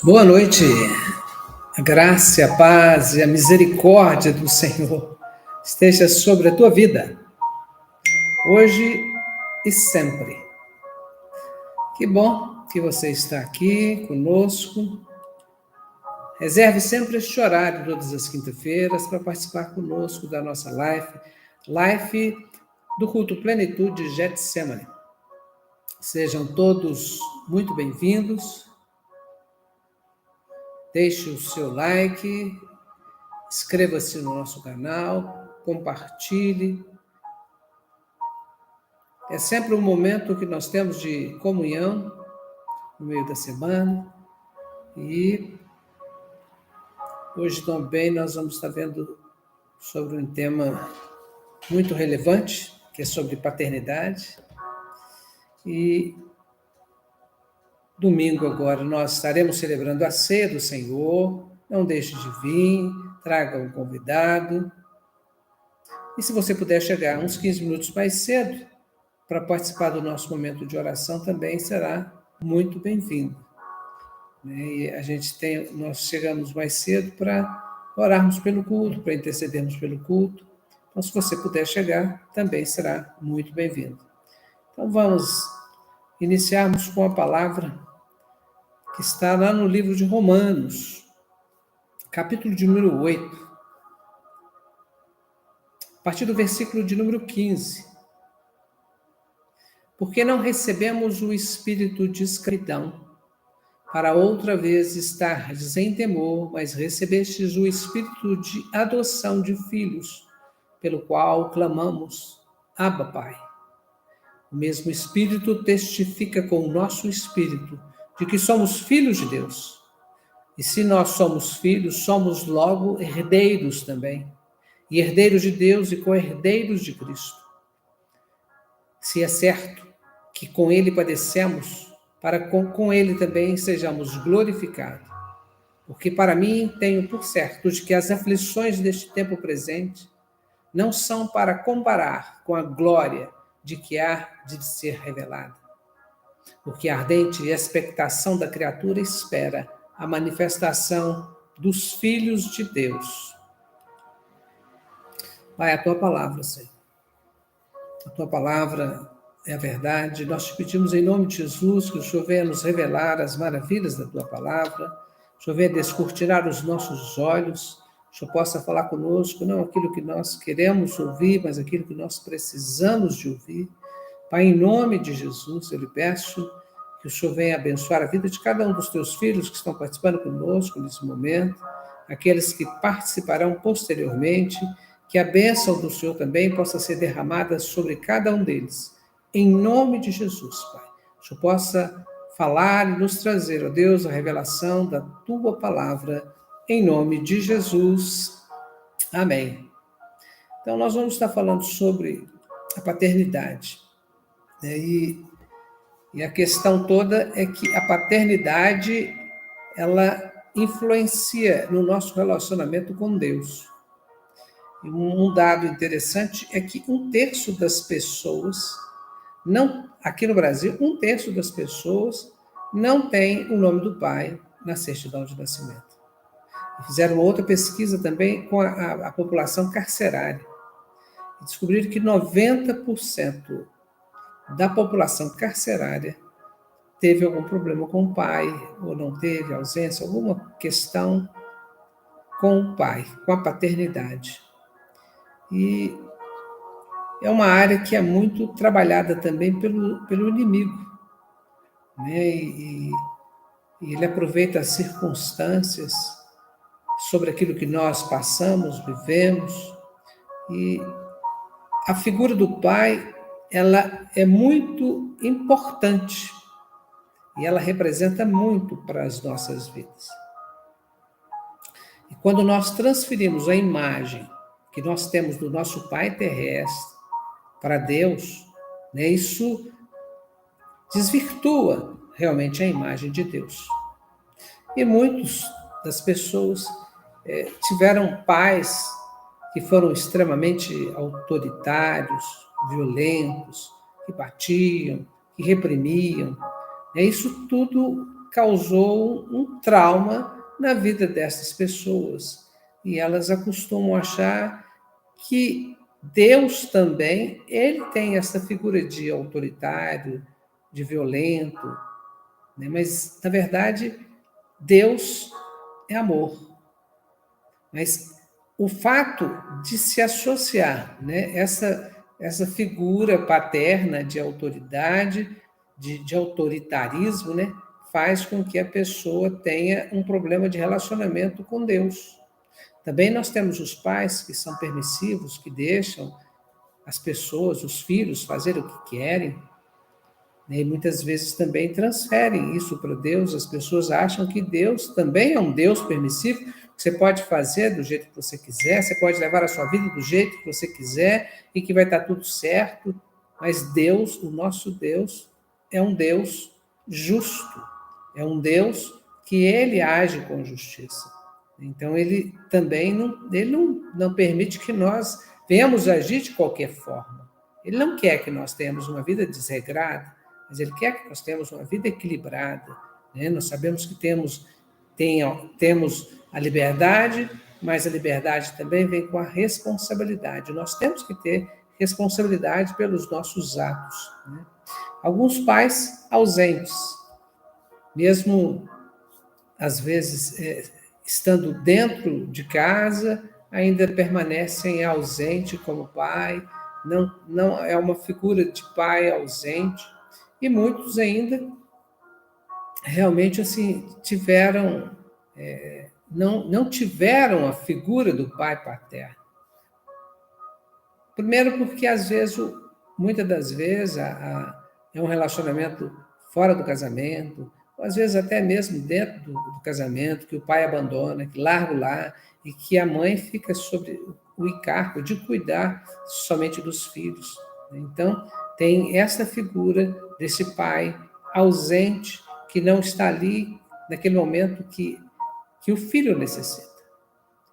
Boa noite. A graça, a paz e a misericórdia do Senhor esteja sobre a tua vida, hoje e sempre. Que bom que você está aqui conosco. Reserve sempre este horário, todas as quintas-feiras, para participar conosco da nossa live do culto Plenitude Getsemane. Sejam todos muito bem-vindos. Deixe o seu like, inscreva-se no nosso canal, compartilhe. É sempre um momento que nós temos de comunhão no meio da semana. E hoje também nós vamos estar vendo sobre um tema muito relevante, que é sobre paternidade. E domingo agora nós estaremos celebrando a ceia do Senhor. Não deixe de vir, traga um convidado. E se você puder chegar uns 15 minutos mais cedo para participar do nosso momento de oração, também será muito bem-vindo. E nós chegamos mais cedo para orarmos pelo culto, para intercedermos pelo culto. Então, se você puder chegar, também será muito bem-vindo. Então, vamos iniciarmos com a palavra que está lá no livro de Romanos, capítulo de número 8, a partir do versículo de número 15. Porque não recebemos o espírito de escravidão, para outra vez estardes em temor, mas recebestes o espírito de adoção de filhos, pelo qual clamamos, Abba, Pai. O mesmo Espírito testifica com o nosso espírito de que somos filhos de Deus. E se nós somos filhos, somos logo herdeiros também, e herdeiros de Deus e co-herdeiros de Cristo. Se é certo que com Ele padecemos, para com Ele também sejamos glorificados. Porque para mim tenho por certo de que as aflições deste tempo presente não são para comparar com a glória de que há de ser revelada. Porque a ardente expectação da criatura espera a manifestação dos filhos de Deus. Pai, a tua palavra, Senhor. A tua palavra é a verdade. Nós te pedimos em nome de Jesus que o Senhor venha nos revelar as maravilhas da tua palavra. O Senhor venha descortinar os nossos olhos. O Senhor possa falar conosco, não aquilo que nós queremos ouvir, mas aquilo que nós precisamos de ouvir. Pai, em nome de Jesus, eu lhe peço que o Senhor venha abençoar a vida de cada um dos teus filhos que estão participando conosco nesse momento, aqueles que participarão posteriormente, que a bênção do Senhor também possa ser derramada sobre cada um deles. Em nome de Jesus, Pai. Que o Senhor possa falar e nos trazer, ó Deus, a revelação da tua palavra, em nome de Jesus. Amém. Então, nós vamos estar falando sobre a paternidade. E a questão toda é que a paternidade, ela influencia no nosso relacionamento com Deus. E um dado interessante é que 1/3 das pessoas, aqui no Brasil, 1/3 das pessoas não tem o nome do pai na certidão de nascimento. Fizeram uma outra pesquisa também com a população carcerária. E descobriram que 90% da população carcerária teve algum problema com o pai, ou não teve ausência, alguma questão com o pai, com a paternidade. E é uma área que é muito trabalhada também pelo inimigo, né? E ele aproveita as circunstâncias sobre aquilo que nós passamos, vivemos, e a figura do pai, ela é muito importante e ela representa muito para as nossas vidas. E quando nós transferimos a imagem que nós temos do nosso pai terrestre para Deus, né, isso desvirtua realmente a imagem de Deus. E muitas das pessoas tiveram pais que foram extremamente autoritários, violentos, que batiam, que reprimiam. Isso tudo causou um trauma na vida dessas pessoas. E elas acostumam achar que Deus também, ele tem essa figura de autoritário, de violento, né? Mas, na verdade, Deus é amor. Mas o fato de se associar, né, essa figura paterna de autoridade, de autoritarismo, né, faz com que a pessoa tenha um problema de relacionamento com Deus. Também nós temos os pais que são permissivos, que deixam as pessoas, os filhos, fazerem o que querem, né, e muitas vezes também transferem isso para Deus. As pessoas acham que Deus também é um Deus permissivo, que você pode fazer do jeito que você quiser, você pode levar a sua vida do jeito que você quiser e que vai estar tudo certo. Mas Deus, o nosso Deus, é um Deus justo, é um Deus que ele age com justiça. Então ele também não permite que nós venhamos agir de qualquer forma. Ele não quer que nós tenhamos uma vida desregrada, mas ele quer que nós tenhamos uma vida equilibrada, né? Nós sabemos que temos a liberdade, mas a liberdade também vem com a responsabilidade. Nós temos que ter responsabilidade pelos nossos atos, né? Alguns pais ausentes, mesmo às vezes estando dentro de casa, ainda permanecem ausentes como pai, não é uma figura de pai ausente, e muitos ainda realmente assim tiveram não tiveram a figura do pai paterno. Primeiro porque às vezes, muitas das vezes, é um relacionamento fora do casamento, ou às vezes até mesmo dentro do casamento, que o pai abandona, que larga o lar, e que a mãe fica sobre o encargo de cuidar somente dos filhos. Então, tem essa figura desse pai ausente, que não está ali naquele momento que o filho necessita.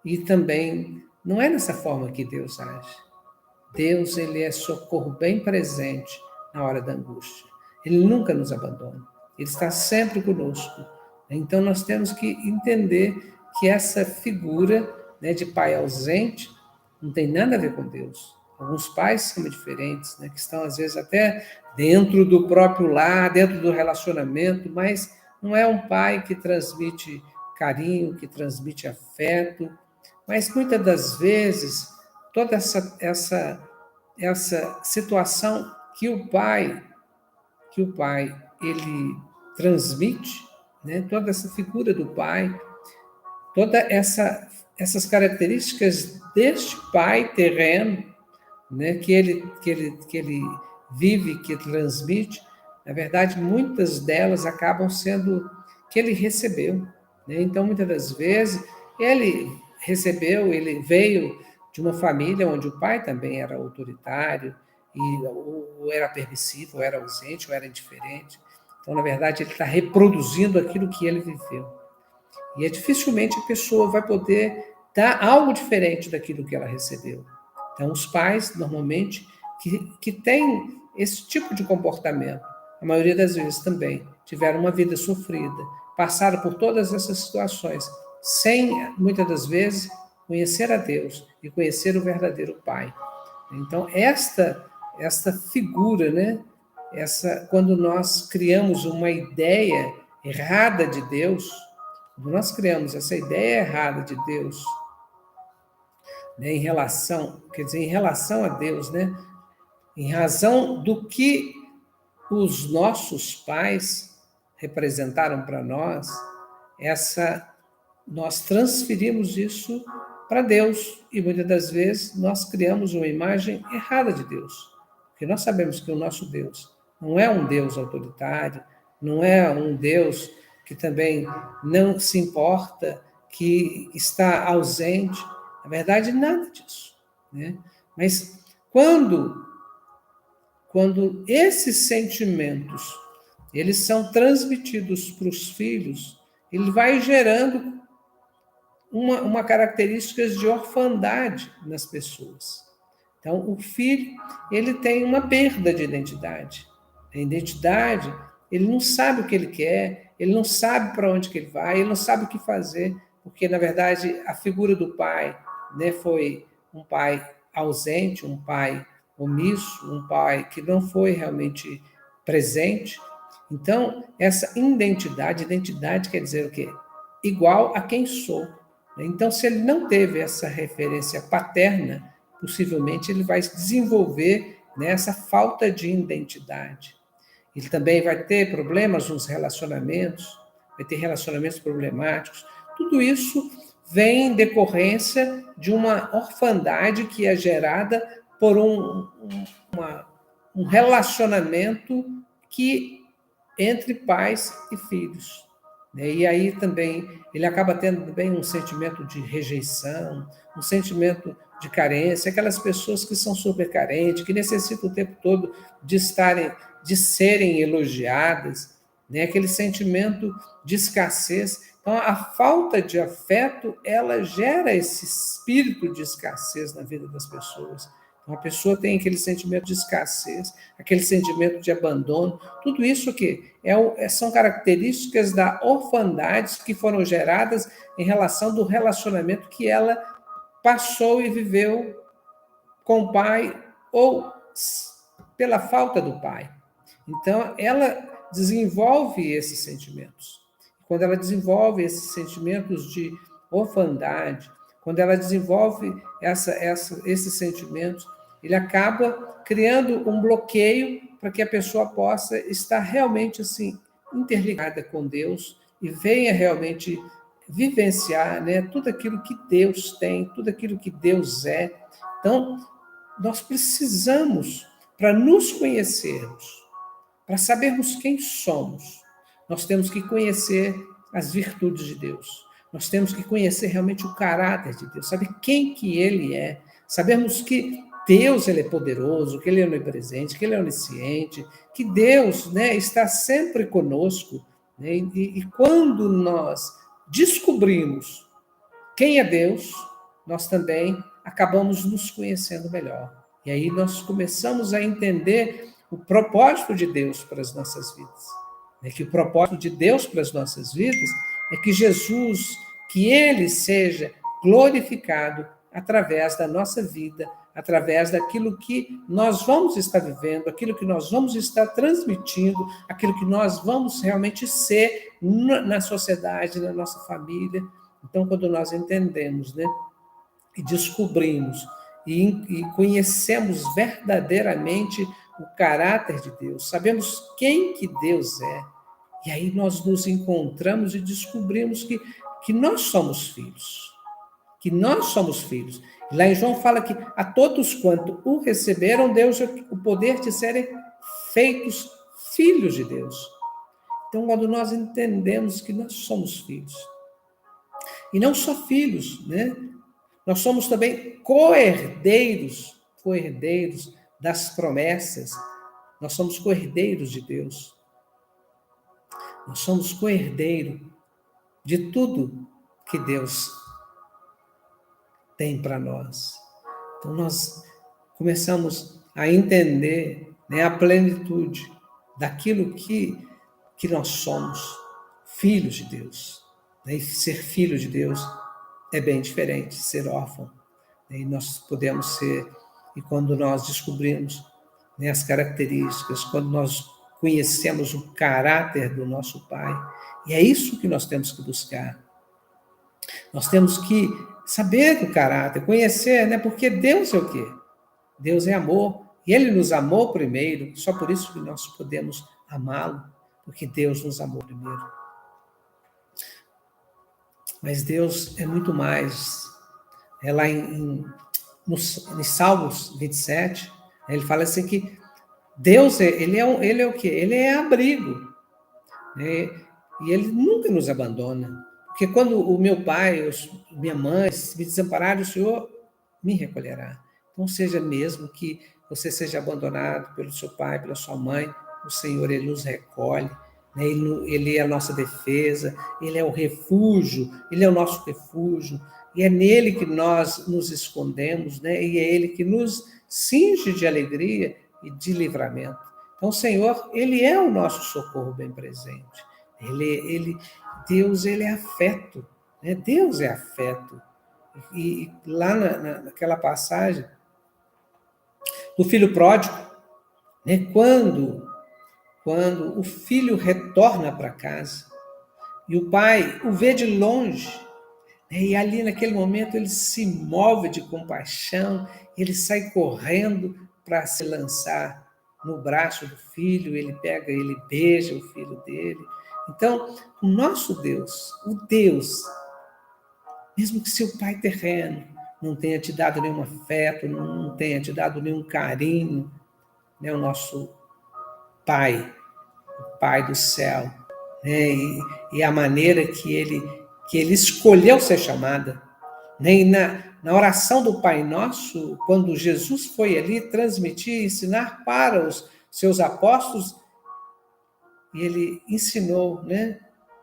E também não é dessa forma que Deus age. Deus, ele é socorro bem presente na hora da angústia. Ele nunca nos abandona. Ele está sempre conosco. Então, nós temos que entender que essa figura, né, de pai ausente não tem nada a ver com Deus. Alguns pais são diferentes, né, que estão, às vezes, até dentro do próprio lar, dentro do relacionamento, mas não é um pai que transmite carinho, que transmite afeto. Mas, muitas das vezes, toda essa situação que o pai ele transmite, né? Toda essa figura do pai, toda essas características deste pai terreno, né? Que ele vive, que transmite, na verdade, muitas delas acabam sendo que ele recebeu, né? Então, muitas das vezes ele veio de uma família onde o pai também era autoritário, ou era permissivo, ou era ausente, ou era indiferente. Então, na verdade, ele está reproduzindo aquilo que ele viveu. E dificilmente a pessoa vai poder dar algo diferente daquilo que ela recebeu. Então, os pais, normalmente, que têm esse tipo de comportamento, a maioria das vezes também tiveram uma vida sofrida, passaram por todas essas situações, sem, muitas das vezes, conhecer a Deus e conhecer o verdadeiro Pai. Então, esta figura, né? Quando nós criamos uma ideia errada de Deus, quando nós criamos essa ideia errada de Deus, né, em relação a Deus, né? Em razão do que os nossos pais representaram para nós, nós transferimos isso para Deus e muitas das vezes nós criamos uma imagem errada de Deus, porque nós sabemos que o nosso Deus não é um Deus autoritário, não é um Deus que também não se importa, que está ausente. Na verdade, nada disso, né? Mas quando esses sentimentos eles são transmitidos para os filhos, ele vai gerando uma característica de orfandade nas pessoas. Então, o filho ele tem uma perda de identidade. A identidade, ele não sabe o que ele quer, ele não sabe para onde que ele vai, ele não sabe o que fazer, porque, na verdade, a figura do pai, né, foi um pai ausente, um pai omisso, um pai que não foi realmente presente. Então, essa identidade quer dizer o quê? Igual a quem sou. Então, se ele não teve essa referência paterna, possivelmente ele vai desenvolver, né, essa falta de identidade. Ele também vai ter problemas nos relacionamentos, vai ter relacionamentos problemáticos. Tudo isso vem em decorrência de uma orfandade que é gerada por um relacionamento que entre pais e filhos. E aí também ele acaba tendo também um sentimento de rejeição, um sentimento de carência, aquelas pessoas que são super carentes, que necessitam o tempo todo de serem elogiadas, né? Aquele sentimento de escassez. Então, a falta de afeto, ela gera esse espírito de escassez na vida das pessoas. Então, a pessoa tem aquele sentimento de escassez, aquele sentimento de abandono. Tudo isso que são características da orfandade que foram geradas em relação do relacionamento que ela passou e viveu com o pai ou pela falta do pai. Então, ela desenvolve esses sentimentos. Quando ela desenvolve esses sentimentos de orfandade, quando ela desenvolve esses sentimentos, ele acaba criando um bloqueio para que a pessoa possa estar realmente assim interligada com Deus e venha realmente vivenciar, né, tudo aquilo que Deus tem, tudo aquilo que Deus é. Então, nós precisamos, para nos conhecermos, para sabermos quem somos, nós temos que conhecer as virtudes de Deus. Nós temos que conhecer realmente o caráter de Deus, saber quem que Ele é, sabermos que Deus ele é poderoso, que Ele é onipresente, que Ele é onisciente, que Deus, né, está sempre conosco. Né? E quando nós descobrimos quem é Deus, nós também acabamos nos conhecendo melhor. E aí nós começamos a entender o propósito de Deus para as nossas vidas. É que o propósito de Deus para as nossas vidas é que Jesus, que Ele seja glorificado através da nossa vida, através daquilo que nós vamos estar vivendo, aquilo que nós vamos estar transmitindo, aquilo que nós vamos realmente ser na sociedade, na nossa família. Então, quando nós entendemos, né, e descobrimos e conhecemos verdadeiramente o caráter de Deus, sabemos quem que Deus é, e aí nós nos encontramos e descobrimos que nós somos filhos. Que nós somos filhos. Lá em João fala que a todos quanto o receberam, Deus o poder de serem feitos filhos de Deus. Então, quando nós entendemos que nós somos filhos, e não só filhos, né? Nós somos também co-herdeiros das promessas. Nós somos co-herdeiros de Deus. Nós somos co-herdeiro de tudo que Deus tem para nós. Então, nós começamos a entender, né, a plenitude daquilo que nós somos, filhos de Deus. Né? E ser filho de Deus é bem diferente de ser órfão. Né? E nós podemos ser, e quando nós descobrimos, né, as características, quando nós conhecemos o caráter do nosso Pai, e é isso que nós temos que buscar. Nós temos que saber do caráter, conhecer, né? Porque Deus é o quê? Deus é amor. E Ele nos amou primeiro, só por isso que nós podemos amá-lo, porque Deus nos amou primeiro. Mas Deus é muito mais. É lá em Salmos 27, ele fala assim que Deus, ele é o quê? Ele é abrigo. Né? E Ele nunca nos abandona. Porque quando o meu pai, minha mãe me desampararem, o Senhor me recolherá. Então, seja mesmo que você seja abandonado pelo seu pai, pela sua mãe, o Senhor, Ele nos recolhe, né? Ele é a nossa defesa, Ele é o refúgio, Ele é o nosso refúgio, e é nele que nós nos escondemos, né? E é Ele que nos cinge de alegria e de livramento. Então, o Senhor, Ele é o nosso socorro bem presente. Deus, ele é afeto, né? Deus é afeto. E lá naquela passagem do filho pródigo, né? Quando o filho retorna para casa e o pai o vê de longe, né? E ali naquele momento ele se move de compaixão, ele sai correndo para se lançar no braço do filho, ele pega, ele beija o filho dele. Então, o nosso Deus, o Deus, mesmo que seu pai terreno não tenha te dado nenhum afeto, não tenha te dado nenhum carinho, né? O nosso Pai, o Pai do céu, né? E a maneira que ele escolheu ser chamada, né? E na oração do Pai Nosso, quando Jesus foi ali transmitir, ensinar para os seus apóstolos, ele ensinou, né?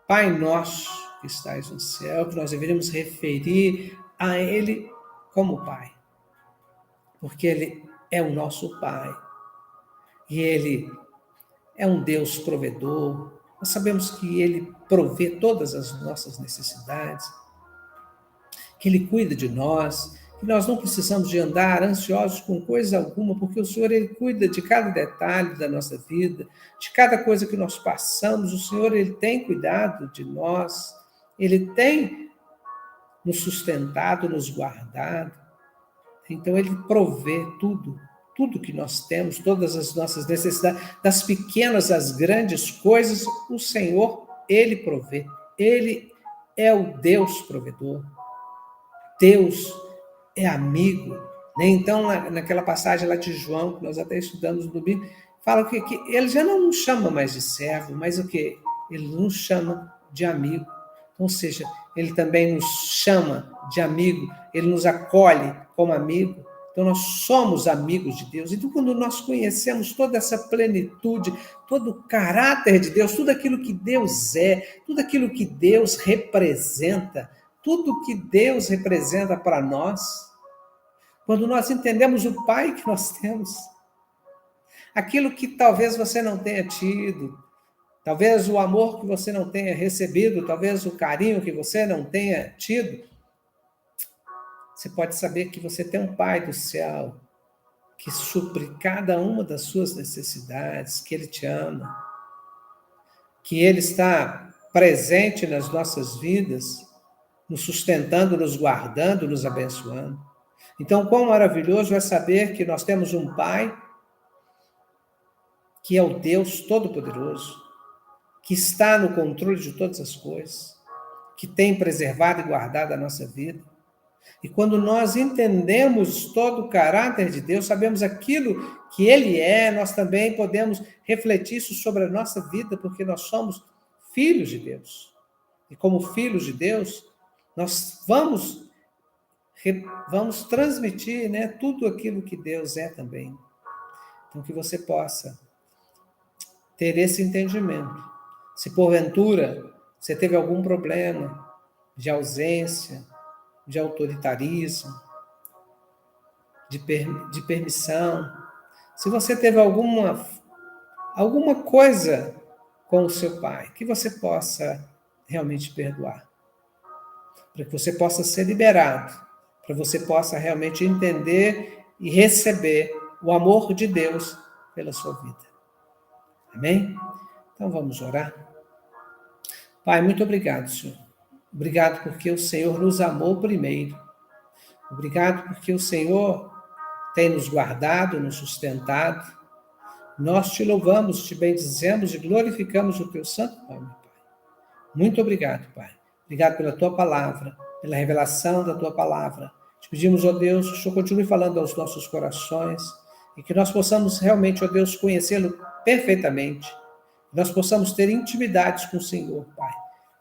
Pai Nosso que estais no céu, que nós deveríamos referir a Ele como Pai, porque Ele é o nosso Pai e Ele é um Deus provedor. Nós sabemos que Ele provê todas as nossas necessidades, que Ele cuida de nós, que nós não precisamos de andar ansiosos com coisa alguma, porque o Senhor, Ele cuida de cada detalhe da nossa vida, de cada coisa que nós passamos. O Senhor, Ele tem cuidado de nós, Ele tem nos sustentado, nos guardado. Então, Ele provê tudo que nós temos, todas as nossas necessidades, das pequenas às grandes coisas, o Senhor, Ele provê. Ele é o Deus provedor. Deus é amigo, né? Então, naquela passagem lá de João, que nós até estudamos no domingo, fala que ele já não nos chama mais de servo, mas o quê? Ele nos chama de amigo. Ou seja, ele também nos chama de amigo, ele nos acolhe como amigo. Então, nós somos amigos de Deus. Então, quando nós conhecemos toda essa plenitude, todo o caráter de Deus, tudo aquilo que Deus é, tudo aquilo que Deus representa, tudo que Deus representa para nós, quando nós entendemos o Pai que nós temos, aquilo que talvez você não tenha tido, talvez o amor que você não tenha recebido, talvez o carinho que você não tenha tido, você pode saber que você tem um Pai do céu que supre cada uma das suas necessidades, que Ele te ama, que Ele está presente nas nossas vidas, nos sustentando, nos guardando, nos abençoando. Então, quão maravilhoso é saber que nós temos um Pai que é o Deus Todo-Poderoso, que está no controle de todas as coisas, que tem preservado e guardado a nossa vida. E quando nós entendemos todo o caráter de Deus, sabemos aquilo que Ele é, nós também podemos refletir isso sobre a nossa vida, porque nós somos filhos de Deus. E como filhos de Deus, nós vamos transmitir, né, tudo aquilo que Deus é também. Então, que você possa ter esse entendimento. Se porventura você teve algum problema de ausência, de autoritarismo, de permissão, se você teve alguma coisa com o seu pai, que você possa realmente perdoar, para que você possa ser liberado, para que você possa realmente entender e receber o amor de Deus pela sua vida. Amém? Então vamos orar. Pai, muito obrigado, Senhor. Obrigado porque o Senhor nos amou primeiro. Obrigado porque o Senhor tem nos guardado, nos sustentado. Nós te louvamos, te bendizemos e glorificamos o teu santo nome, Pai. Muito obrigado, Pai. Obrigado pela tua palavra, pela revelação da tua palavra. Te pedimos, ó Deus, que o Senhor continue falando aos nossos corações e que nós possamos realmente, ó Deus, conhecê-lo perfeitamente. Que nós possamos ter intimidades com o Senhor, Pai.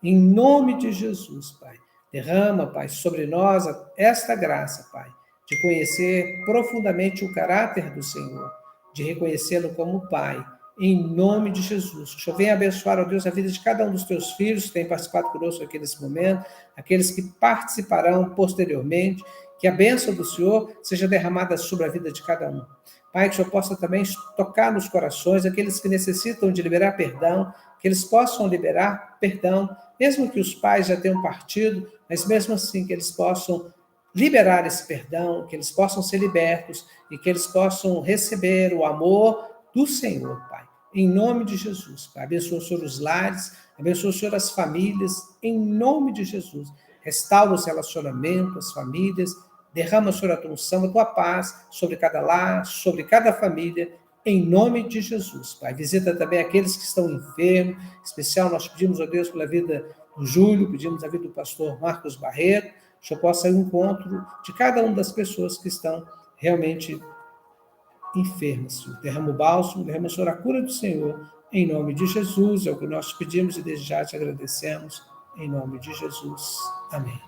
Em nome de Jesus, Pai. Derrama, Pai, sobre nós esta graça, Pai, de conhecer profundamente o caráter do Senhor, de reconhecê-lo como Pai, em nome de Jesus. Que o Senhor venha abençoar, ó Deus, a vida de cada um dos teus filhos que tem participado conosco aqui nesse momento, aqueles que participarão posteriormente, que a bênção do Senhor seja derramada sobre a vida de cada um. Pai, que o Senhor possa também tocar nos corações aqueles que necessitam de liberar perdão, que eles possam liberar perdão, mesmo que os pais já tenham partido, mas mesmo assim que eles possam liberar esse perdão, que eles possam ser libertos e que eles possam receber o amor do Senhor, Pai. Em nome de Jesus, Pai. Abençoa o Senhor os lares, abençoa o Senhor as famílias, em nome de Jesus. Restaura os relacionamentos, as famílias, derrama, Senhor, a tua unção, a tua paz sobre cada lar, sobre cada família, em nome de Jesus, Pai. Visita também aqueles que estão enfermos, em especial nós pedimos a Deus pela vida do Júlio, pedimos a vida do pastor Marcos Barreto, que o Senhor possa ir ao encontro de cada uma das pessoas que estão realmente enfermas, Senhor. Derrama o bálsamo, derrama, Senhor, a cura do Senhor, em nome de Jesus, é o que nós pedimos e desde já te agradecemos, em nome de Jesus. Amém.